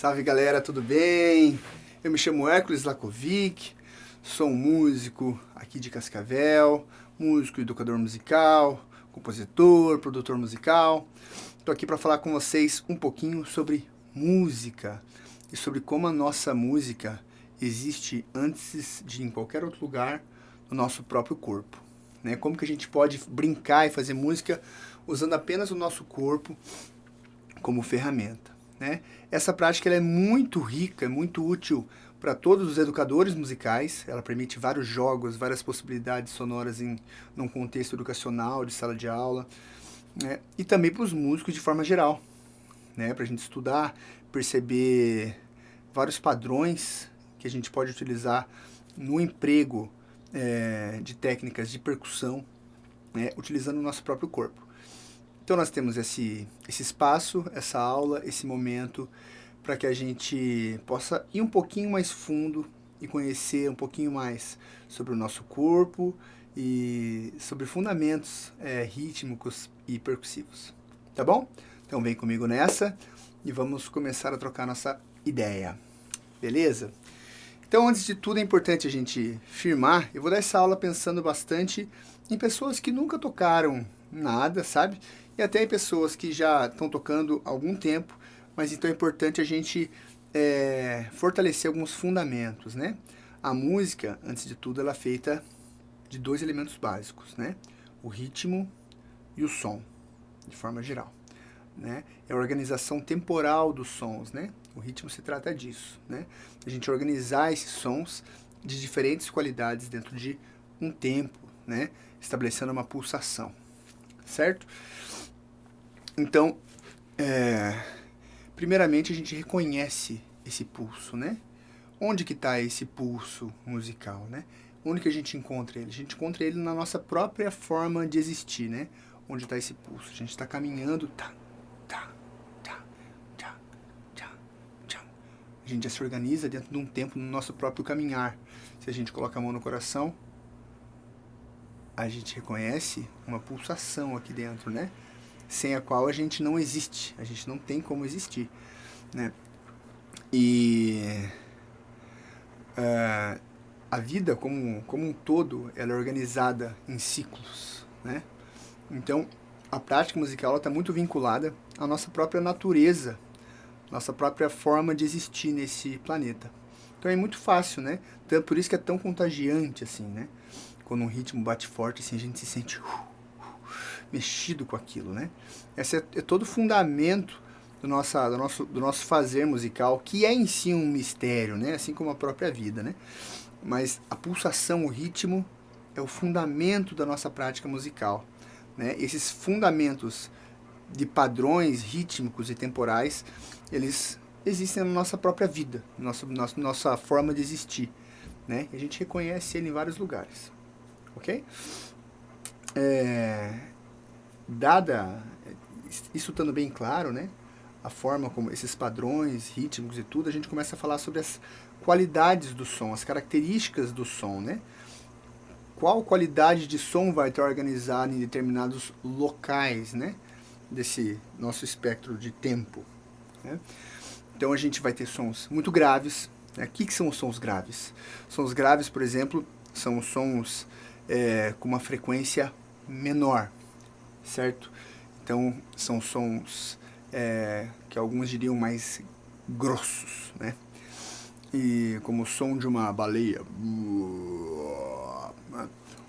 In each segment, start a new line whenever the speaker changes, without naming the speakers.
Salve galera, tudo bem? Eu me chamo Hércules Lakovic, sou um músico aqui de Cascavel, músico, educador musical, compositor, produtor musical. Estou aqui para falar com vocês um pouquinho sobre música e sobre como a nossa música existe antes de em qualquer outro lugar no nosso próprio corpo. Né? Como que a gente pode brincar e fazer música usando apenas o nosso corpo como ferramenta. Né? Essa prática ela é muito rica, é muito útil para todos os educadores musicais. Ela permite vários jogos, várias possibilidades sonoras num contexto educacional, de sala de aula, né? E também para os músicos de forma geral, né? Para a gente estudar, perceber vários padrões que a gente pode utilizar no emprego de técnicas de percussão, né? Utilizando o nosso próprio corpo. Então nós temos esse espaço, essa aula, esse momento para que a gente possa ir um pouquinho mais fundo e conhecer um pouquinho mais sobre o nosso corpo e sobre fundamentos rítmicos e percussivos. Tá bom? Então vem comigo nessa e vamos começar a trocar nossa ideia. Beleza? Então antes de tudo é importante a gente firmar, eu vou dar essa aula pensando bastante em pessoas que nunca tocaram nada, sabe? E até em pessoas que já estão tocando há algum tempo, mas então é importante a gente fortalecer alguns fundamentos, né? A música, antes de tudo, ela é feita de dois elementos básicos, né? O ritmo e o som, de forma geral, né? É a organização temporal dos sons, né? O ritmo se trata disso, né? A gente organizar esses sons de diferentes qualidades dentro de um tempo, né? Estabelecendo uma pulsação, certo? Então, primeiramente a gente reconhece esse pulso, né? Onde que está esse pulso musical, né? Onde que a gente encontra ele? A gente encontra ele na nossa própria forma de existir, né? Onde está esse pulso? A gente está caminhando, tá, tá, tá, tá, tá, tá. A gente já se organiza dentro de um tempo no nosso próprio caminhar. Se a gente coloca a mão no coração, a gente reconhece uma pulsação aqui dentro, né? Sem a qual a gente não existe, a gente não tem como existir, né? E a vida como um todo, ela é organizada em ciclos, né? Então, a prática musical está muito vinculada à nossa própria natureza, nossa própria forma de existir nesse planeta. Então é muito fácil, né? Então, por isso que é tão contagiante, assim, né? Quando um ritmo bate forte, assim, a gente se sente mexido com aquilo, né? Esse é todo o fundamento do nosso fazer musical, que é em si um mistério, né? Assim como a própria vida, né? Mas a pulsação, o ritmo, é o fundamento da nossa prática musical, né? Esses fundamentos de padrões rítmicos e temporais, eles existem na nossa própria vida, nossa forma de existir, né? E a gente reconhece ele em vários lugares, ok? Dada isso estando bem claro, né, a forma como esses padrões rítmicos e tudo, a gente começa a falar sobre as qualidades do som, as características do som, né? Qual qualidade de som vai estar organizada em determinados locais, né, desse nosso espectro de tempo, né? Então a gente vai ter sons muito graves, né? O que são os sons graves? Sons graves, por exemplo, são os sons com uma frequência menor, certo? Então, são sons que alguns diriam mais grossos, né? E como o som de uma baleia,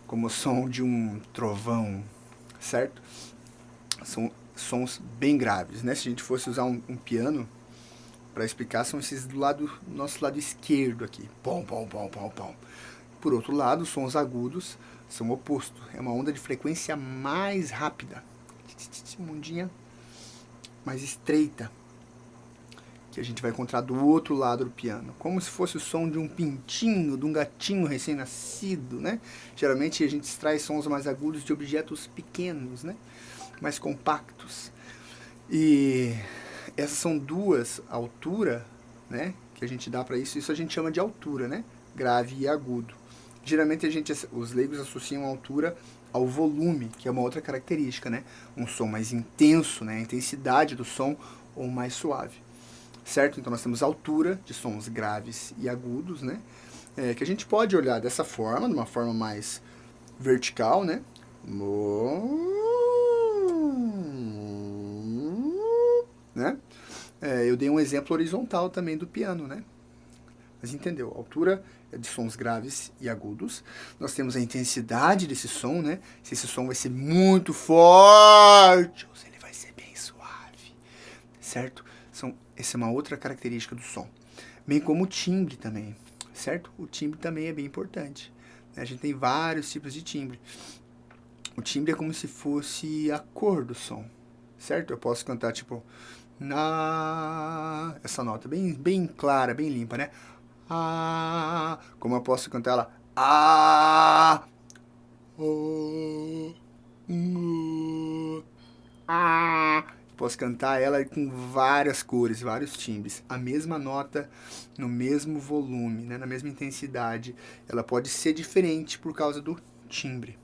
como o som de um trovão, certo? São sons bem graves, né? Se a gente fosse usar um piano para explicar, são esses do nosso lado esquerdo aqui, pom, pom, pom, pom, pom. Por outro lado, os sons agudos são o oposto. É uma onda de frequência mais rápida. Uma ondinha mais estreita. Que a gente vai encontrar do outro lado do piano. Como se fosse o som de um pintinho, de um gatinho recém-nascido, né? Geralmente a gente extrai sons mais agudos de objetos pequenos, né? Mais compactos. E essas são duas alturas, né? Que a gente dá para isso. Isso a gente chama de altura, né? Grave e agudo. Geralmente os leigos associam a altura ao volume, que é uma outra característica, né? Um som mais intenso, né? A intensidade do som ou mais suave, certo? Então nós temos altura de sons graves e agudos, né? Que a gente pode olhar dessa forma, de uma forma mais vertical, né? Né? Eu dei um exemplo horizontal também do piano, né? Mas entendeu? Altura é de sons graves e agudos. Nós temos a intensidade desse som, né? Se esse som vai ser muito forte ou se ele vai ser bem suave, certo? Essa é uma outra característica do som. Bem como o timbre também, certo? O timbre também é bem importante. A gente tem vários tipos de timbre. O timbre é como se fosse a cor do som, certo? Eu posso cantar tipo essa nota bem clara, bem limpa, né? Como eu posso cantar ela posso cantar ela com várias cores, vários timbres. A mesma nota no mesmo volume, né? Na mesma intensidade. Ela pode ser diferente por causa do timbre,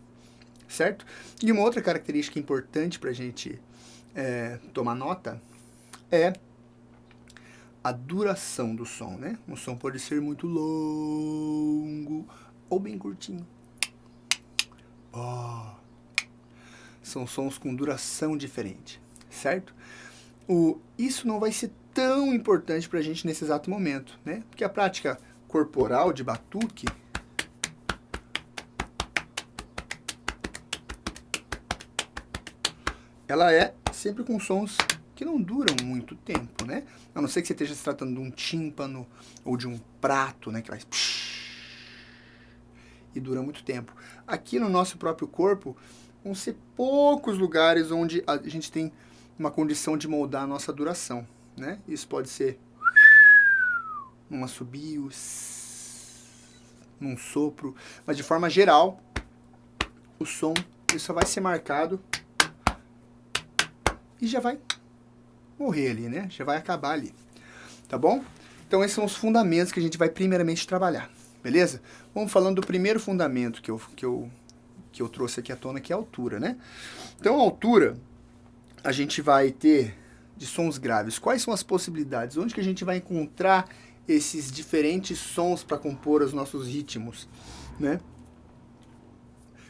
certo? E uma outra característica importante para a gente tomar nota é a duração do som, né? O som pode ser muito longo ou bem curtinho. São sons com duração diferente, certo? Isso não vai ser tão importante pra gente nesse exato momento, né? Porque a prática corporal de batuque ela é sempre com sons que não duram muito tempo, né? A não ser que você esteja se tratando de um tímpano ou de um prato, né? Que vai e dura muito tempo. Aqui no nosso próprio corpo, vão ser poucos lugares onde a gente tem uma condição de moldar a nossa duração, né? Isso pode ser num assobio, num sopro, mas de forma geral, o som ele só vai ser marcado e já vai morrer ali, né? Já vai acabar ali, tá bom? Então esses são os fundamentos que a gente vai primeiramente trabalhar, beleza? Vamos falando do primeiro fundamento que eu trouxe aqui à tona, que é a altura, né? Então a altura, a gente vai ter de sons graves. Quais são as possibilidades? Onde que a gente vai encontrar esses diferentes sons para compor os nossos ritmos, né?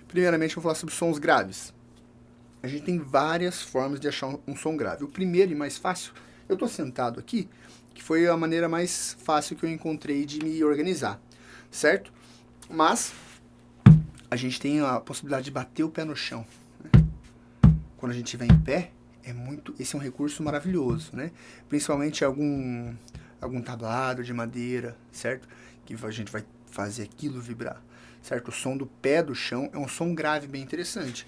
Primeiramente, eu vou falar sobre sons graves. A gente tem várias formas de achar um som grave. O primeiro e mais fácil, eu estou sentado aqui, que foi a maneira mais fácil que eu encontrei de me organizar, certo? Mas a gente tem a possibilidade de bater o pé no chão, né? Quando a gente estiver em pé, esse é um recurso maravilhoso, né? Principalmente algum tablado de madeira, certo? Que a gente vai fazer aquilo vibrar, certo? O som do pé do chão é um som grave bem interessante,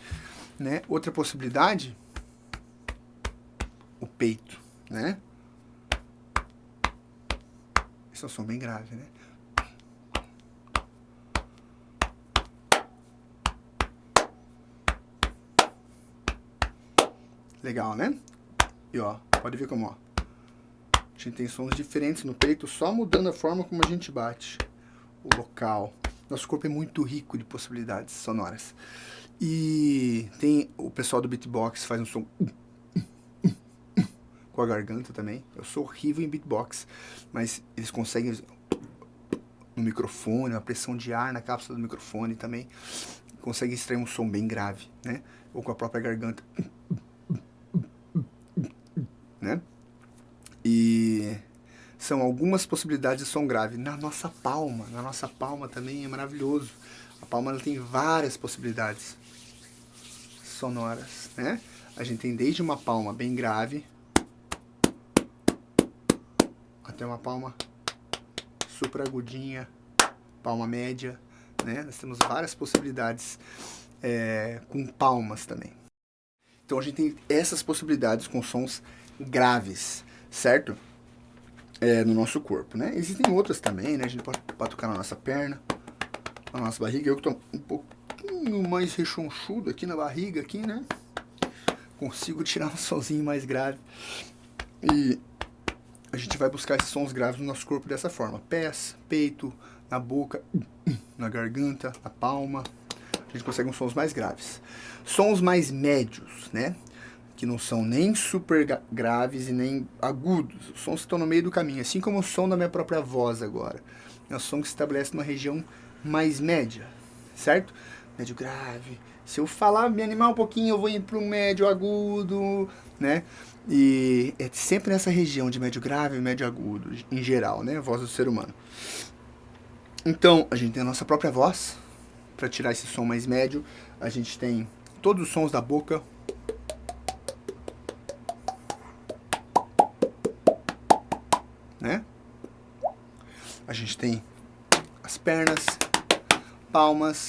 né? Outra possibilidade, o peito, né? Esse é um som bem grave, né? Legal, né? E ó, pode ver como, ó. A gente tem sons diferentes no peito, só mudando a forma como a gente bate. O local. Nosso corpo é muito rico de possibilidades sonoras. E tem o pessoal do beatbox faz um som com a garganta também. Eu sou horrível em beatbox, mas eles conseguem no microfone, a pressão de ar na cápsula do microfone também. Conseguem extrair um som bem grave, né? Ou com a própria garganta. Né? E são algumas possibilidades de som grave. Na nossa palma também é maravilhoso. A palma ela tem várias possibilidades sonoras, né? A gente tem desde uma palma bem grave até uma palma super agudinha, palma média, né? Nós temos várias possibilidades com palmas também. Então a gente tem essas possibilidades com sons graves, certo? No nosso corpo, né? Existem outras também, né? A gente pode tocar na nossa perna, na nossa barriga. Eu que tô um pouquinho mais rechonchudo aqui na barriga, aqui, né? Consigo tirar um sonzinho mais grave. E a gente vai buscar esses sons graves no nosso corpo dessa forma. Pés, peito, na boca, na garganta, na palma. A gente consegue uns sons mais graves. Sons mais médios, né? que não são nem super graves e nem agudos. Os sons estão no meio do caminho, assim como o som da minha própria voz agora. É um som que se estabelece numa região mais média, certo? Médio grave. Se eu falar, me animar um pouquinho, eu vou ir para um médio agudo, né? E é sempre nessa região de médio grave e médio agudo, em geral, né? A voz do ser humano. Então, a gente tem a nossa própria voz, para tirar esse som mais médio. A gente tem todos os sons da boca. Né? A gente tem as pernas, palmas,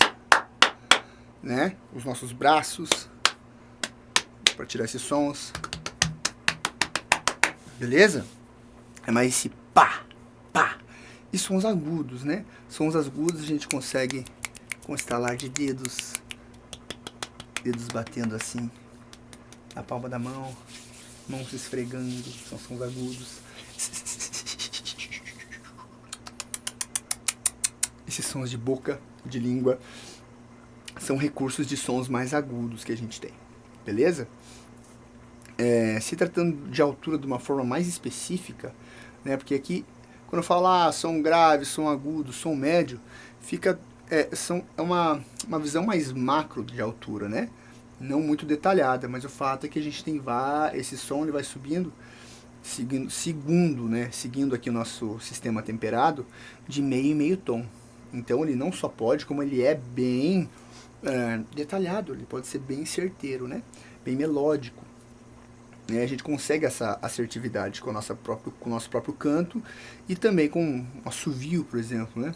né? Os nossos braços, para tirar esses sons. Beleza? É mais esse pá, pá. E sons agudos, né? Sons agudos a gente consegue com estalar de dedos. Dedos batendo assim na palma da mão. Mão se esfregando. São sons agudos. Esses sons de boca, de língua, são recursos de sons mais agudos que a gente tem. Beleza? Se tratando de altura de uma forma mais específica, né, porque aqui, quando eu falo som grave, som agudo, som médio, fica uma visão mais macro de altura, né? Não muito detalhada, mas o fato é que a gente tem esse som, ele vai subindo, seguindo aqui o nosso sistema temperado, de meio em meio tom. Então ele não só pode, como ele é bem detalhado, ele pode ser bem certeiro, né? Bem melódico. A gente consegue essa assertividade com o nosso próprio canto e também com o assovio, por exemplo, né?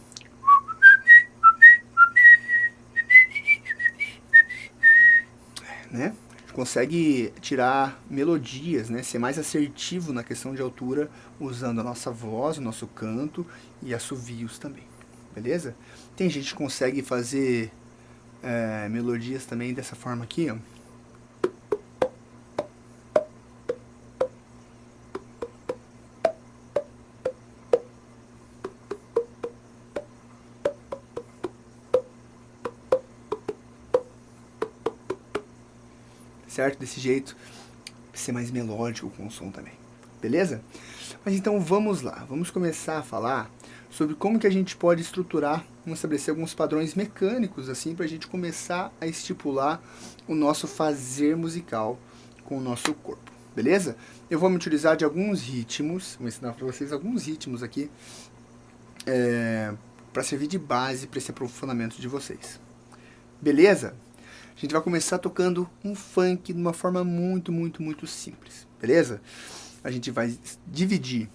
A gente consegue tirar melodias, né? Ser mais assertivo na questão de altura usando a nossa voz, o nosso canto e assovios também, beleza? Tem gente que consegue fazer melodias também dessa forma aqui, ó. Certo? Desse jeito, ser mais melódico com o som também. Beleza? Mas então vamos lá. Vamos começar a falar sobre como que a gente pode estruturar, estabelecer alguns padrões mecânicos, assim, para a gente começar a estipular o nosso fazer musical com o nosso corpo. Beleza? Eu vou me utilizar de alguns ritmos, vou ensinar para vocês alguns ritmos aqui, para servir de base para esse aprofundamento de vocês. Beleza? A gente vai começar tocando um funk de uma forma muito, muito, muito simples, beleza? A gente vai dividir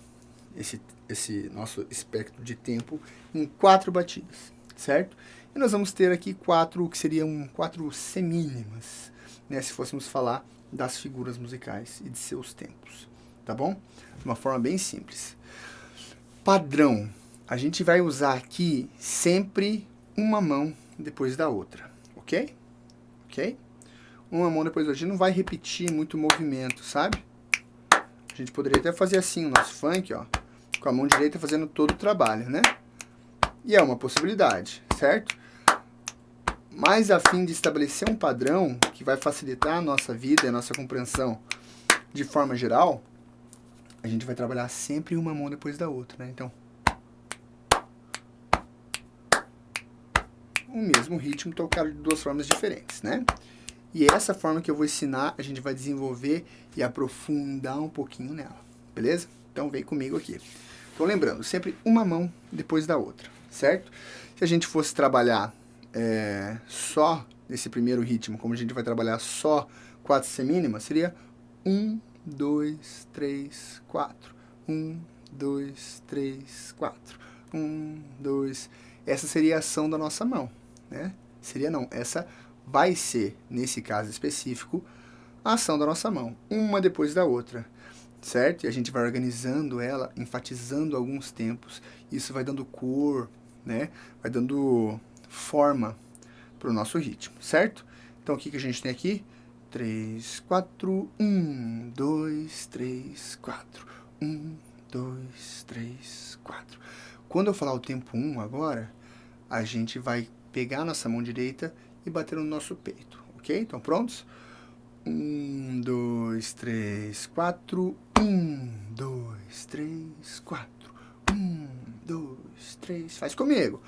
esse nosso espectro de tempo em 4 batidas, certo? E nós vamos ter aqui 4 que seriam 4 semínimas, né? Se fôssemos falar das figuras musicais e de seus tempos, tá bom? De uma forma bem simples. Padrão. A gente vai usar aqui sempre uma mão depois da outra, ok? Ok? Uma mão depois da outra. A gente não vai repetir muito movimento, sabe? A gente poderia até fazer assim o nosso funk, ó, com a mão direita fazendo todo o trabalho, né? E é uma possibilidade, certo? Mas a fim de estabelecer um padrão que vai facilitar a nossa vida e a nossa compreensão de forma geral, a gente vai trabalhar sempre uma mão depois da outra, né? Então, o mesmo ritmo tocado de 2 formas diferentes, né? E essa forma que eu vou ensinar, a gente vai desenvolver e aprofundar um pouquinho nela, beleza? Então vem comigo aqui. Então lembrando, sempre uma mão depois da outra, certo? Se a gente fosse trabalhar só nesse primeiro ritmo, como a gente vai trabalhar só 4 semínimas, seria 1, 2, 3, 4. 1, 2, 3, 4. 1, 2. Essa seria a ação da nossa mão, né? Seria não, essa vai ser, nesse caso específico, a ação da nossa mão, uma depois da outra, certo? E a gente vai organizando ela, enfatizando alguns tempos, isso vai dando cor, né? Vai dando forma para o nosso ritmo, certo? Então o que a gente tem aqui? 3, 4, 1, 2, 3, 4. 1, 2, 3, 4. Quando eu falar o tempo 1 agora, a gente vai pegar a nossa mão direita e bater no nosso peito, ok? Então prontos? 1, 2, 3, 4. 1, 2, 3, 4. 1, 2, 3. Faz comigo.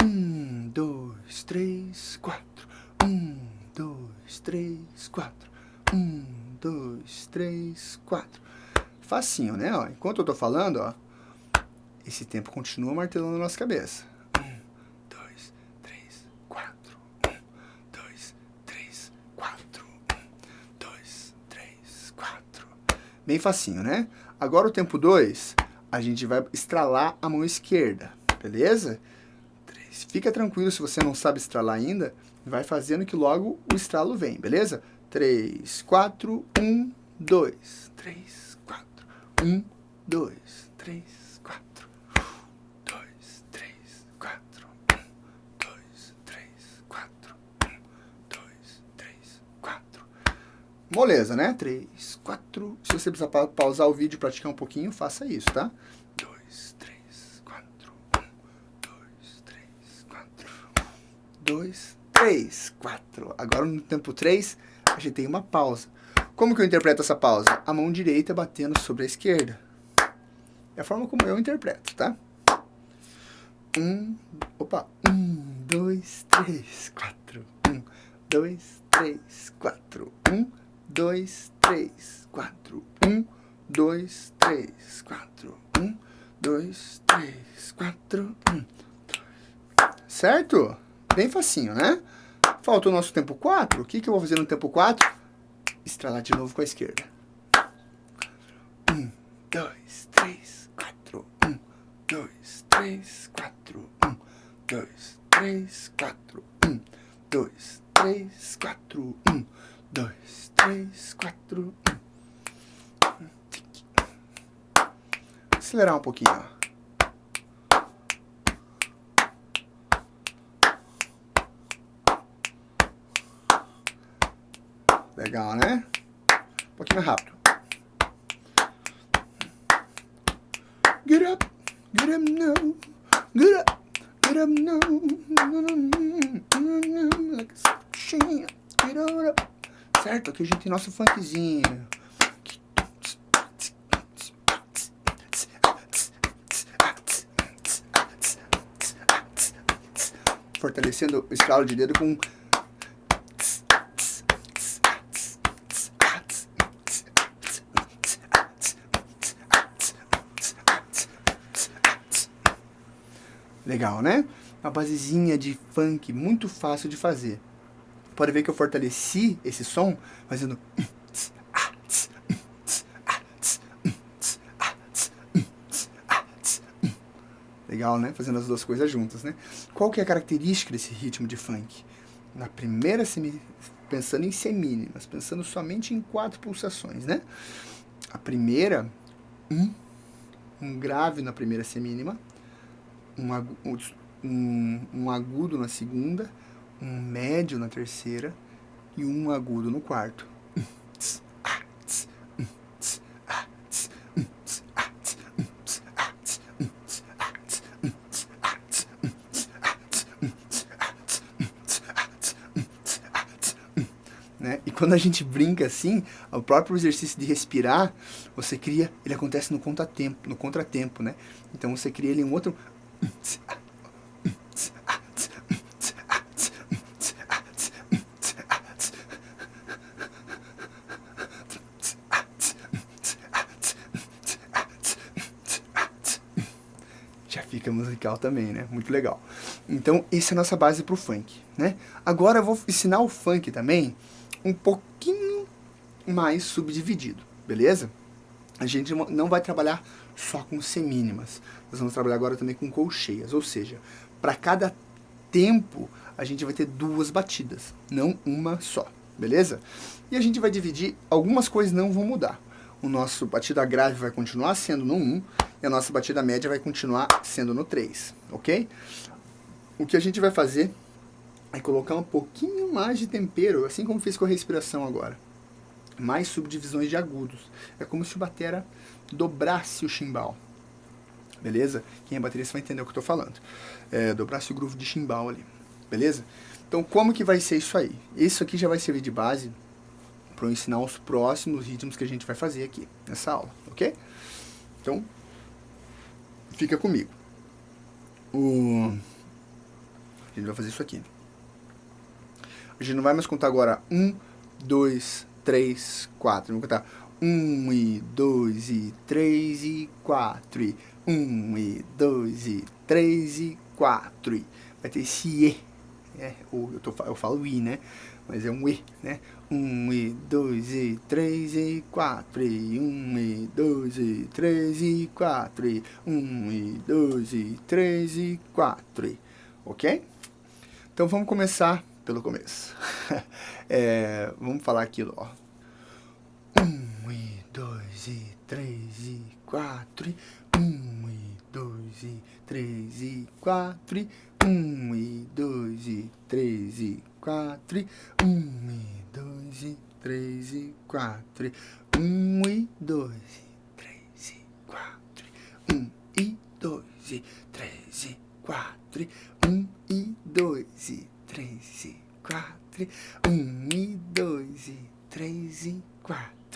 1, 2, 3, 4. 1, 2, 3, 4. 1, 2, 3, 4. Facinho, né? Ó, enquanto eu tô falando, ó, esse tempo continua martelando na nossa cabeça. 1, 2, 3, 4. 1, 2, 3, 4. 1, 2, 3, 4. Bem facinho, né? Agora o tempo 2, a gente vai estralar a mão esquerda, beleza? 3. Fica tranquilo, se você não sabe estralar ainda, vai fazendo que logo o estralo vem, beleza? 3, 4, 1, 2, 3, 4. 1, 2, 3, 4. 2, 3, 4. 1, 2, 3, 4. 1, 2, 3, 4. Moleza, né? 3, 4. Se você precisar pausar o vídeo e praticar um pouquinho, faça isso, tá? 2, 3, 4. 1, 2, 3, 4. 2, 3, 4. Agora no tempo 3, a gente tem uma pausa. Como que eu interpreto essa pausa? A mão direita batendo sobre a esquerda. É a forma como eu interpreto, tá? 1, 2, 3, 4. 1, 2, 3, 4. 1, 2, 3, 4. 1, 2, 3, 4. 1, 2, 3, 4. 1. Certo? Bem facinho, né? Falta o nosso tempo 4. O que eu vou fazer no tempo 4? Estralar de novo com a esquerda. 1, 2, 3, 4. 1, 2, 3, 4. 1, 2, 3, 4. 1, 2, 3, 4. 1, 2, 3, 4. 1. Acelerar um pouquinho, ó. Legal, né? Um pouquinho mais rápido. Get up now. Get up now. Like a machine. Get up. Certo? Aqui a gente tem nosso funkzinho. Fortalecendo o estralo de dedo com legal, né? Uma basezinha de funk muito fácil de fazer. Pode ver que eu fortaleci esse som fazendo... Legal, né? Fazendo as duas coisas juntas, né? Qual que é a característica desse ritmo de funk? Na primeira, pensando em semínimas, pensando somente em 4 pulsações, né? A primeira, um grave na primeira semínima, um agudo na segunda, um médio na terceira e um agudo no quarto. Né? E quando a gente brinca assim, o próprio exercício de respirar, você cria, ele acontece no contratempo, né? Então você cria ele um outro... Já fica musical também, né? Muito legal. Então, essa é a nossa base pro funk, né? Agora eu vou ensinar o funk também um pouquinho mais subdividido, beleza? A gente não vai trabalhar só com semínimas. Nós vamos trabalhar agora também com colcheias, ou seja, para cada tempo a gente vai ter 2 batidas, não uma só, beleza? E a gente vai dividir, algumas coisas não vão mudar. O nosso batida grave vai continuar sendo no 1 e a nossa batida média vai continuar sendo no 3, ok? O que a gente vai fazer é colocar um pouquinho mais de tempero, assim como fiz com a respiração agora. Mais subdivisões de agudos. É como se o batera dobrasse o chimbal. Beleza? Quem é baterista vai entender o que eu estou falando. Dobrasse o groove de chimbal ali. Beleza? Então, como que vai ser isso aí? Isso aqui já vai servir de base para eu ensinar os próximos ritmos que a gente vai fazer aqui nessa aula, ok? Então, fica comigo. A gente vai fazer isso aqui. A gente não vai mais contar agora 1, 2, 3, 4. Vamos contar 1 e 2 e 3 e 4. 1 e 2 e 3 e 4. Vai ter esse E. Eu falo I, né? Mas é um E, né? 1 e 2 e 3 e 4. 1 e 2 e 3 e 4. 1 e 2 e 3 e 4. Ok? Então vamos começar pelo começo. Vamos falar aquilo, ó. 1 e 2 e 3 e 4. 1 e 2 e 3 e 4. 1 e 2 e 3 e 4. 1 e 2 e 3 e 4. 1 e 2 e 3 e 4. 1 e 2 e 3 e 4. 1 e 2 e 3 e 4. 1 e 2 e 3 e 4.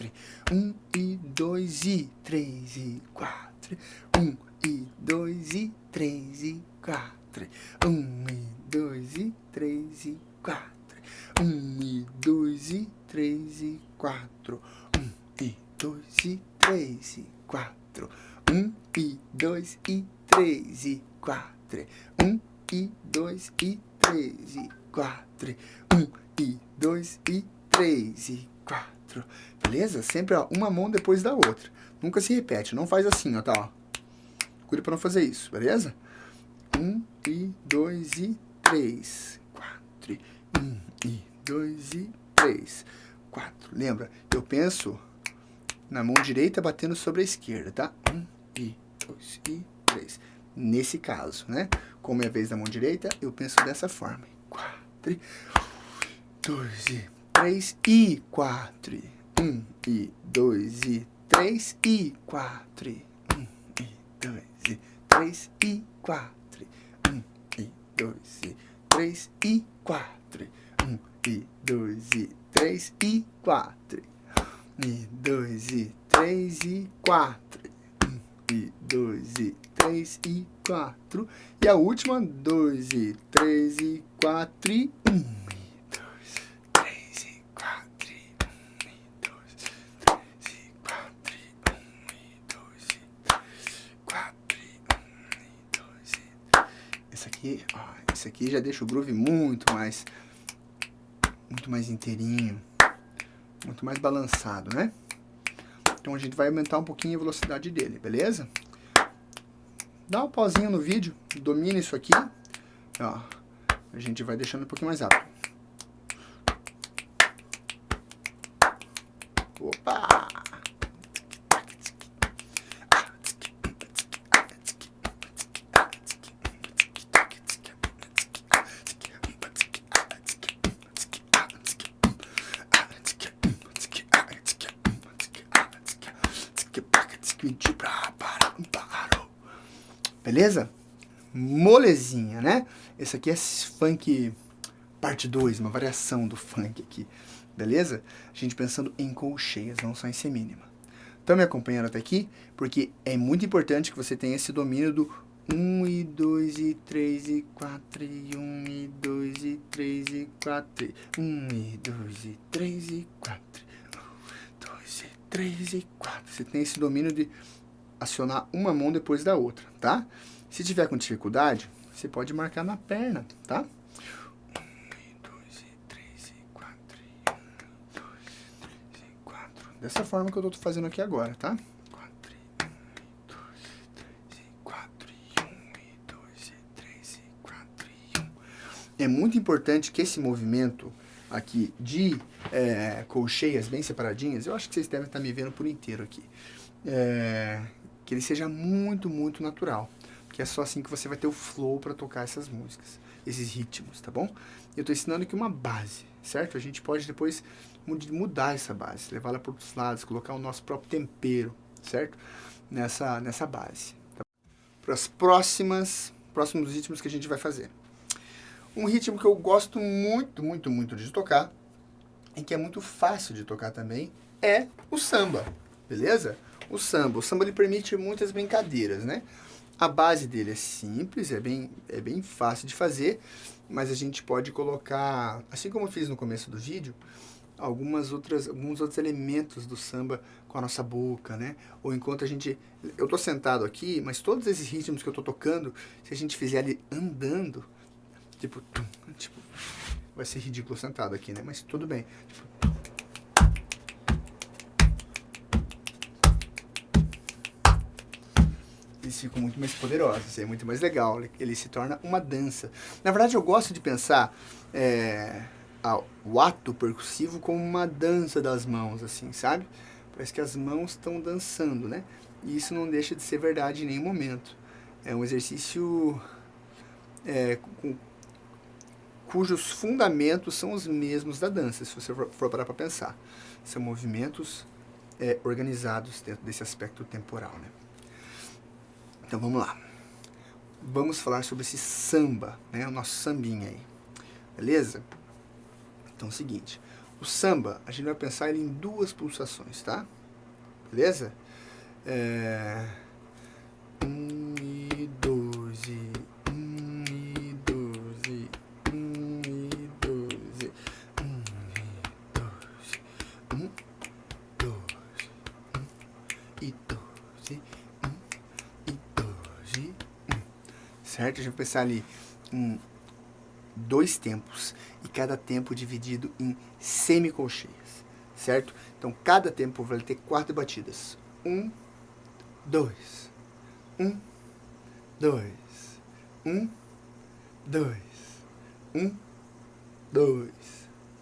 1 e 2 e 3 e 4. 1 e 2 e 3 e 4. 1 e 2 e 3 e 4. 1 e 2 e 3 e 4. 1 e 2 e 3 e 4. 1 e 2 e 3 e 4. 1 e 2 e 3 e 4. 1 e 2 e 3 e 4. Beleza? Sempre, ó, uma mão depois da outra. Nunca se repete, não faz assim, ó, tá, ó. Cuida pra não fazer isso, beleza? 1 e 2 e 3, 4. 1 e 2 e 3, 4. Lembra? Eu penso na mão direita batendo sobre a esquerda, tá? 1 e 2 e 3. Nesse caso, né? Como é a vez da mão direita, eu penso dessa forma. 4, 2 e 3 e 4. 1 e 2 e 3 e 4. 1 e 2 e 3 e 4. 1 e 2 e 3 e 4. 1 e 2 e 3 e 4. 1 e 2 e 3 e 4. 1 e 2 e 3 e 4. E a última, 2 e 3 e 4 e 1 e 2, 3 e 4 e 1 e 2, 3 e 4 e 1 e 2 e 3 e 4 e 1 e 2 e... Esse aqui já deixa o groove muito mais inteirinho, muito mais balançado, né? Então a gente vai aumentar um pouquinho a velocidade dele, beleza? Dá um pauzinho no vídeo, domina isso aqui, ó. A gente vai deixando um pouquinho mais rápido. Opa! Beleza? Molezinha, né? Esse aqui é funk parte 2, uma variação do funk aqui. Beleza? A gente pensando em colcheias, não só em semínima. Estão me acompanhando até aqui? Porque é muito importante que você tenha esse domínio do 1 e 2 e 3 e 4 e 1 e 2 e 3 e 4 e 1 e 2 e 3 e 4 1, 2 e 3 e 4. Você tem esse domínio de acionar uma mão depois da outra, tá? Se tiver com dificuldade, você pode marcar na perna, tá? 1 e 2 e 3 e 4 e 1 e 2 e 3 e 4. Dessa forma que eu tô fazendo aqui agora, tá? 4 e 1 e 2 e 3 e 4 e 1 e 2 e 3 e 4 e 1. É muito importante que esse movimento aqui de colcheias bem separadinhas, eu acho que vocês devem estar me vendo por inteiro aqui, que ele seja muito, muito natural, porque é só assim que você vai ter o flow para tocar essas músicas, esses ritmos, tá bom? Eu tô ensinando aqui uma base, certo? A gente pode depois mudar essa base, levá-la para outros lados, colocar o nosso próprio tempero, certo? Nessa base. Tá? Para os próximos ritmos que a gente vai fazer. Um ritmo que eu gosto muito, muito, muito de tocar em que é muito fácil de tocar também, é o samba, beleza? O samba ele permite muitas brincadeiras, né? A base dele é simples, é bem fácil de fazer, mas a gente pode colocar, assim como eu fiz no começo do vídeo, alguns outros elementos do samba com a nossa boca, né? Ou enquanto eu tô sentado aqui, mas todos esses ritmos que eu tô tocando, se a gente fizer ali andando, tipo, vai ser ridículo sentado aqui, né? Mas tudo bem. Tipo, eles ficam muito mais poderosos, é muito mais legal, ele se torna uma dança. Na verdade, eu gosto de pensar o ato percussivo como uma dança das mãos, assim, sabe? Parece que as mãos estão dançando, né? E isso não deixa de ser verdade em nenhum momento. É um exercício cujos fundamentos são os mesmos da dança, se você for parar para pensar. São movimentos organizados dentro desse aspecto temporal, né? Então vamos lá. Vamos falar sobre esse samba, né? O nosso sambinha aí. Beleza? Então é o seguinte. O samba, a gente vai pensar ele em 2 pulsações, tá? Beleza? 1 e 2 e 1 e 2 e 1 e 2 e 1 e 2 1, 2 1 e 2 e 1 e 2 e 1. Certo? A gente vai pensar ali em 2 tempos e cada tempo dividido em semicolcheias, certo? Então cada tempo vai ter 4 batidas. 1, 2, 1, 2, 1, 2, 1, 2,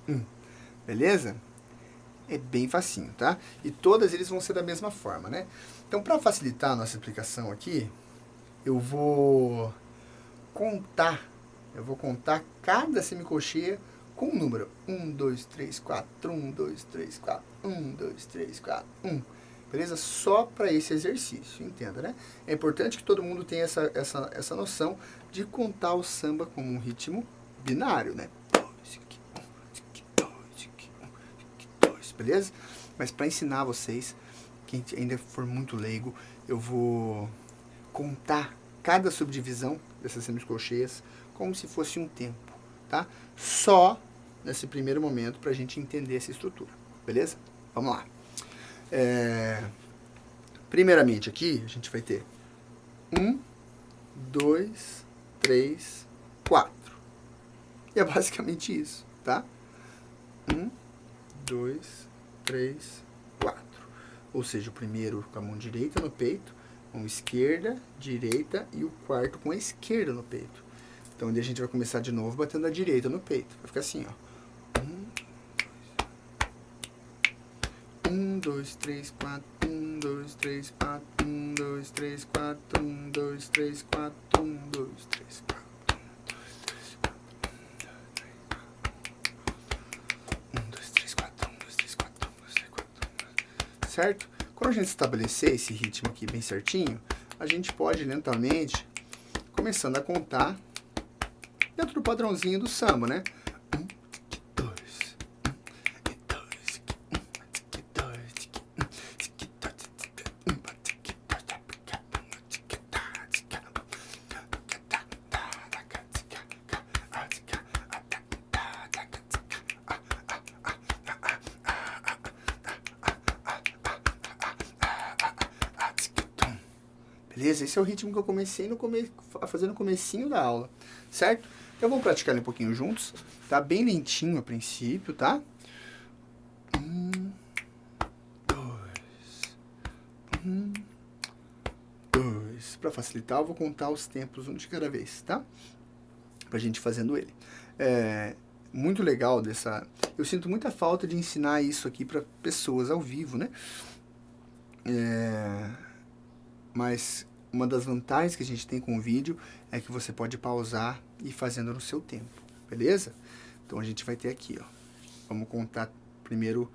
1. Beleza? É bem facinho, tá? E todas eles vão ser da mesma forma, né? Então, para facilitar a nossa explicação aqui, eu vou contar cada semicolcheia com um número. 1, 2, 3, 4, 1, 2, 3, 4, 1, 2, 3, 4, 1. Beleza? Só para esse exercício, entenda, né? É importante que todo mundo tenha essa noção de contar o samba como um ritmo binário, né? 2, beleza? Mas para ensinar vocês, quem ainda for muito leigo, eu vou contar cada subdivisão dessas semicolcheias como se fosse um tempo, tá? Só nesse primeiro momento para a gente entender essa estrutura, beleza? Vamos lá. Primeiramente aqui, a gente vai ter 1, 2, 3, 4. E é basicamente isso, tá? 1, 2, 3, 4. Ou seja, o primeiro com a mão direita no peito, mão esquerda, direita e o quarto com a esquerda no peito. Então, a gente vai começar de novo batendo a direita no peito. Vai ficar assim, ó. 1, 2, 3, 4, 1, 2, 3, 4, 1, 2, 3, 4, 1, 2, 3, 4, 1, 2, 3, 4. 1, 2, 3, 4, 1, 2, 3, 4, 1, 2, 3, 4. Certo? Quando a gente estabelecer esse ritmo aqui bem certinho, a gente pode lentamente, começando a contar dentro do padrãozinho do samba, né? 1, 2, 1 e 2, 1 e 2, beleza? Esse é o ritmo que eu comecei a fazer no comecinho da aula, certo? Então vamos praticar ele um pouquinho juntos, tá? Bem lentinho a princípio, tá? 1, 2, 1, 2. Para facilitar, eu vou contar os tempos um de cada vez, tá? Pra gente fazendo ele. Muito legal eu sinto muita falta de ensinar isso aqui para pessoas ao vivo, né? Mas uma das vantagens que a gente tem com o vídeo é que você pode pausar e ir fazendo no seu tempo, beleza? Então a gente vai ter aqui, ó. Vamos contar primeiro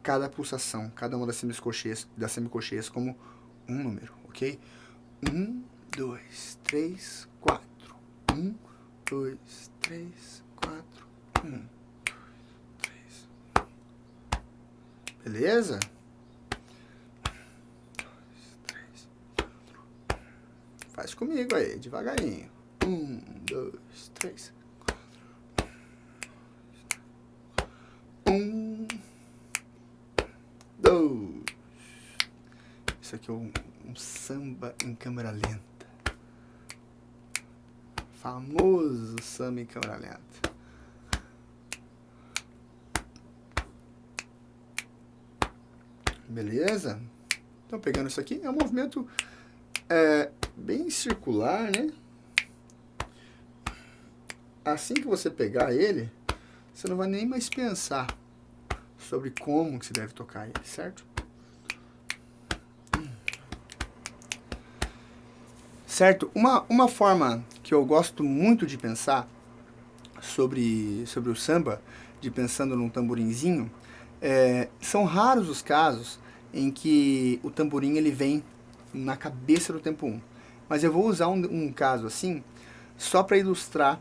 cada pulsação, cada uma das semicolcheias como um número, ok? 1, 2, 3, 4. 1, 2, 3, 4. 1, 2, 3. Beleza? Faz comigo aí, devagarinho. 1, 2, 3. 1, 2. Isso aqui é um samba em câmera lenta. Famoso samba em câmera lenta. Beleza? Então, pegando isso aqui, é um movimento bem circular, né? Assim que você pegar ele, você não vai nem mais pensar sobre como que você deve tocar ele, certo? Certo? Uma forma que eu gosto muito de pensar sobre o samba, de pensando num tamborinzinho, são raros os casos em que o tamborim ele vem na cabeça do tempo 1. Mas eu vou usar um caso assim, só para ilustrar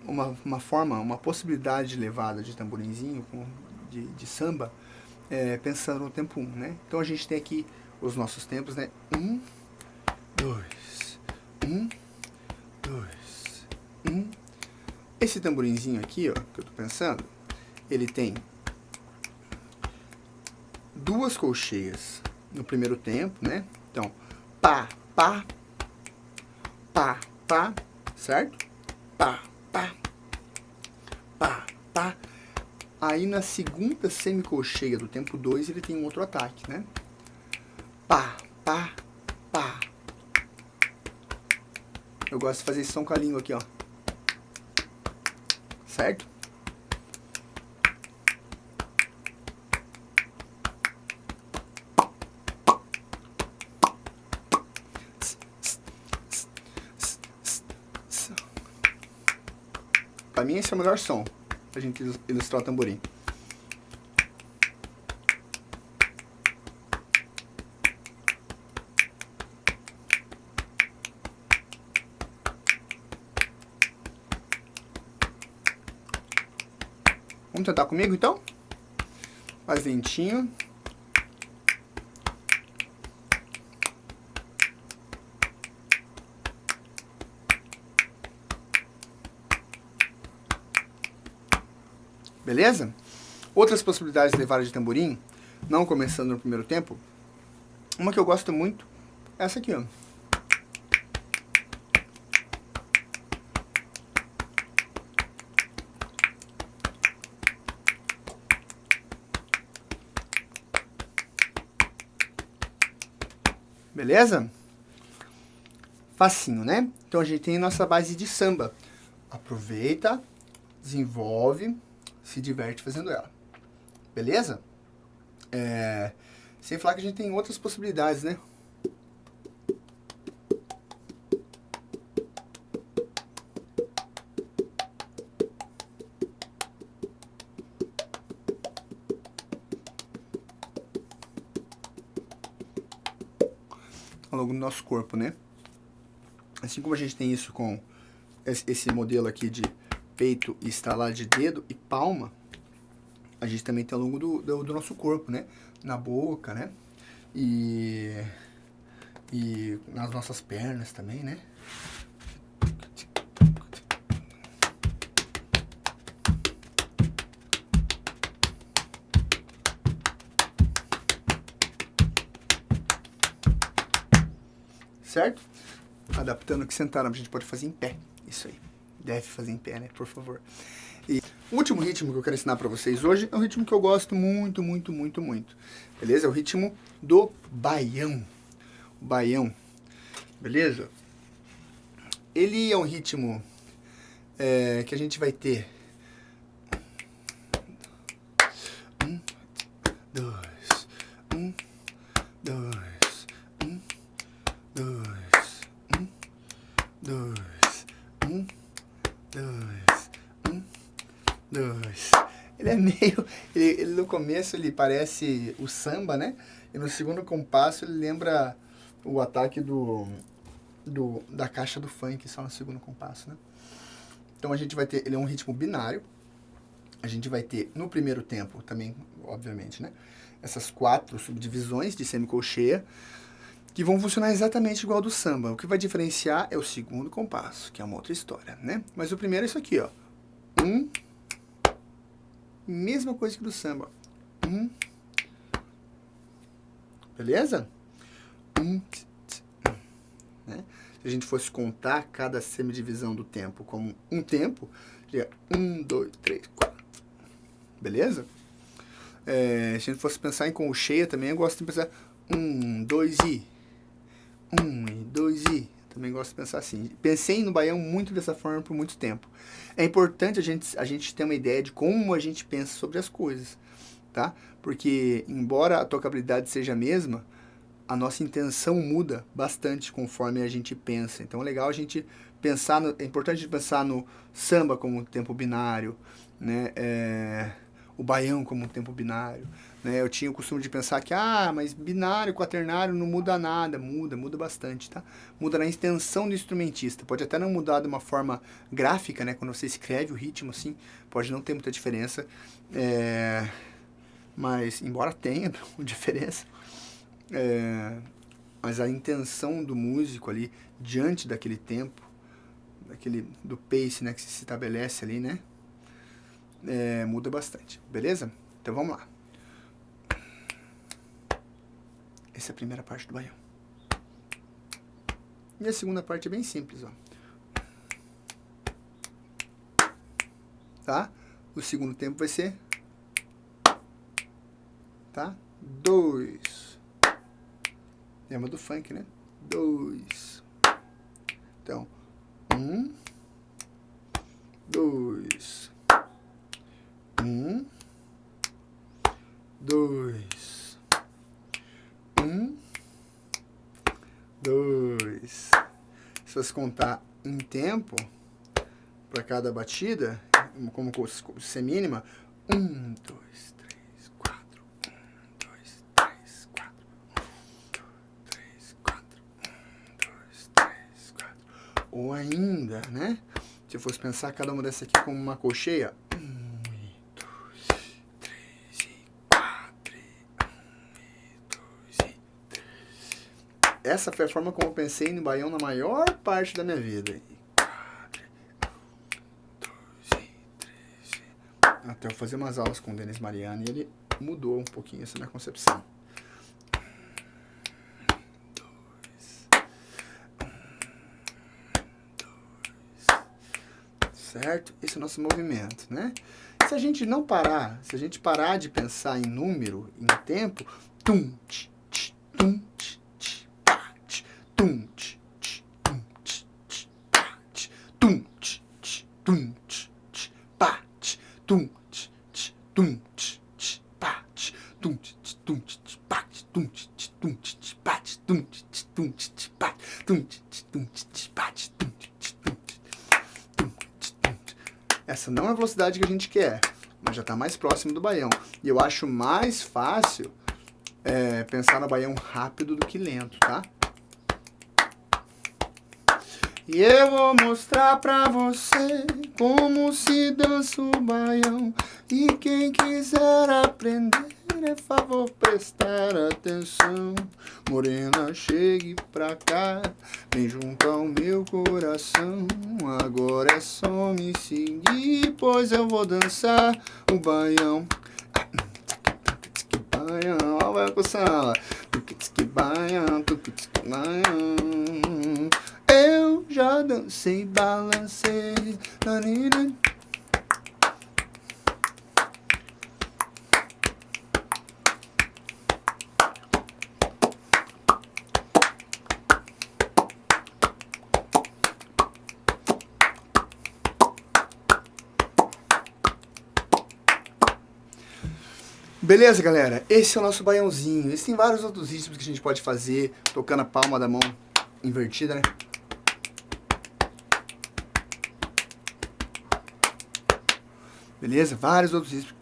uma possibilidade de levada de tamborinzinho, de samba, pensando no tempo 1, né? Então a gente tem aqui os nossos tempos, né? 1, 2, 1, 2, 1. Esse tamborinzinho aqui, ó, que eu tô pensando, ele tem 2 colcheias no primeiro tempo, né? Então, pá, pá, pá, pá, certo? Pá, pá, pá, pá. Aí na segunda semicolcheia do tempo 2 ele tem um outro ataque, né? Pá, pá, pá. Eu gosto de fazer esse som com a língua aqui, ó. Certo? Pra mim esse é o melhor som pra gente ilustrar o tamborim. Vamos tentar comigo então? Mais lentinho. Beleza? Outras possibilidades de levada de tamborim, não começando no primeiro tempo, uma que eu gosto muito é essa aqui, ó. Beleza? Facinho, né? Então a gente tem nossa base de samba. Aproveita, desenvolve, se diverte fazendo ela. Beleza? Sem falar que a gente tem outras possibilidades, né? Ao longo do nosso corpo, né? Assim como a gente tem isso com esse modelo aqui de peito e estalar de dedo e palma, a gente também tem ao longo do nosso corpo, né? Na boca, né? E nas nossas pernas também, né? Certo? Adaptando o que sentaram, a gente pode fazer em pé. Isso aí. Deve fazer em pé, né? Por favor. E o último ritmo que eu quero ensinar pra vocês hoje é um ritmo que eu gosto muito, muito, muito, muito. Beleza? É o ritmo do baião. O baião. Beleza? Ele é um ritmo que a gente vai ter 1, 2, 1, 2, 1, 2, 1, 2, 1, 2, 1, 2. Ele é meio... Ele no começo ele parece o samba, né? E no segundo compasso ele lembra o ataque da caixa do funk, só no segundo compasso, né? Então a gente vai ter... Ele é um ritmo binário. a gente vai ter no primeiro tempo também, obviamente, né? Essas 4 subdivisões de semicolcheia que vão funcionar exatamente igual ao do samba. O que vai diferenciar é o segundo compasso, que é uma outra história, né? Mas o primeiro é isso aqui, ó. Mesma coisa que do samba. Beleza? Né? Se a gente fosse contar cada semidivisão do tempo como um tempo, seria 1, 2, 3, 4. Beleza? Se a gente fosse pensar em colcheia também, eu gosto de pensar 1, 2 e 1 e 2 e. Também gosto de pensar assim. Pensei no baião muito dessa forma por muito tempo. É importante a gente ter uma ideia de como a gente pensa sobre as coisas, tá? Porque, embora a tocabilidade seja a mesma, a nossa intenção muda bastante conforme a gente pensa. Então é legal a gente pensar, é importante a gente pensar no samba como um tempo binário, né? O baião como um tempo binário. Né? Eu tinha o costume de pensar que, mas binário, quaternário não muda nada. Muda bastante, tá? Muda na intenção do instrumentista. Pode até não mudar de uma forma gráfica, né? Quando você escreve o ritmo, assim, pode não ter muita diferença. Mas, embora tenha diferença, mas a intenção do músico ali, diante daquele tempo, do pace, né, que se estabelece ali, né? Muda bastante, beleza? Então vamos lá. Essa é a primeira parte do baião. E a segunda parte é bem simples, ó. Tá? O segundo tempo vai ser, tá? 2. Lembra do funk, né? 2. Então, 1, 2. 1, 2. 1, 2. Se você contar em tempo para cada batida, como semínima, 1, 2, 3, 4. 1, 2, 3, 4. 1, 2, 3, 4. 1, 2, 3, 4. Ou ainda, né? Se eu fosse pensar cada uma dessas aqui como uma colcheia, 1, 2, 3 e 4. 1, 2 e 3. Essa foi a forma como eu pensei no baião na maior parte da minha vida. 4, 2 e 3. Até eu fazer umas aulas com o Denis Mariani e ele mudou um pouquinho essa minha concepção. 2. Certo? Esse é o nosso movimento, né? Se a gente não parar, se a gente parar de pensar em número, em tempo, tum, tch, tch, tum, tch, tch, pá, tch, tum, tch, tch, tum, tch, tch, pá, tch, tum, tch, tch, tum, tch, tch, pá, tch, tum, tch, tch, tum, tch, tch, pá, tch, tum, tch, tum, tch, pá, tch, tum, tch, tum, tch, pá, tch, tum, tch, tum, tch, pá, tum, tch, tum, tch, pá, tch, tum, tch, tum. Essa não é a velocidade que a gente quer, mas já está mais próximo do baião. E eu acho mais fácil pensar no baião rápido do que lento, tá? E eu vou mostrar pra você como se dança o baião. E quem quiser aprender, é favor prestar atenção. Morena, chegue pra cá, vem junto ao meu coração. Agora é só me seguir, pois eu vou dançar o baião. Baião, olha a coçada. Baião, baião. Eu já dancei, balancei. Beleza, galera? Esse é o nosso baiãozinho. Existem vários outros ritmos que a gente pode fazer tocando a palma da mão invertida, né? Beleza? Vários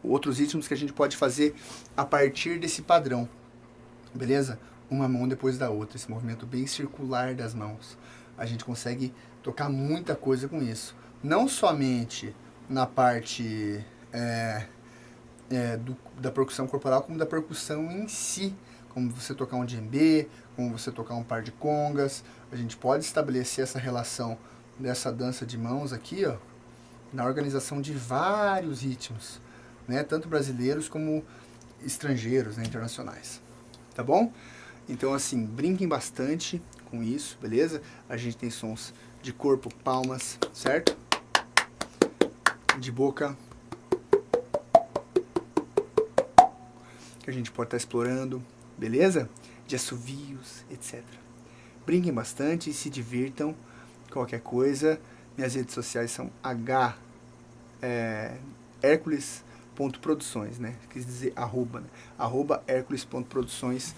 outros ritmos que a gente pode fazer a partir desse padrão. Beleza? Uma mão depois da outra. Esse movimento bem circular das mãos. A gente consegue tocar muita coisa com isso. Não somente na parte da percussão corporal, como da percussão em si, como você tocar um djembe, como você tocar um par de congas. A gente pode estabelecer essa relação dessa dança de mãos aqui, ó, na organização de vários ritmos, né, tanto brasileiros como estrangeiros, né, internacionais, tá bom? Então, assim, brinquem bastante com isso, beleza? A gente tem sons de corpo, palmas, certo? De boca, que a gente pode estar explorando, beleza? De assovios, etc. Brinquem bastante e se divirtam. Qualquer coisa, minhas redes sociais são Hércules.produções, né? Quis dizer arroba, né? Hércules.produções.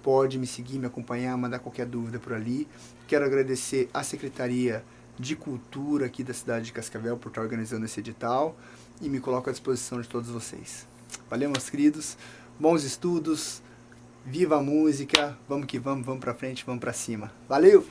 Pode me seguir, me acompanhar, mandar qualquer dúvida por ali. Quero agradecer à Secretaria de Cultura aqui da cidade de Cascavel por estar organizando esse edital e me coloco à disposição de todos vocês. Valeu, meus queridos. Bons estudos. Viva a música. Vamos que vamos, vamos pra frente, vamos pra cima. Valeu!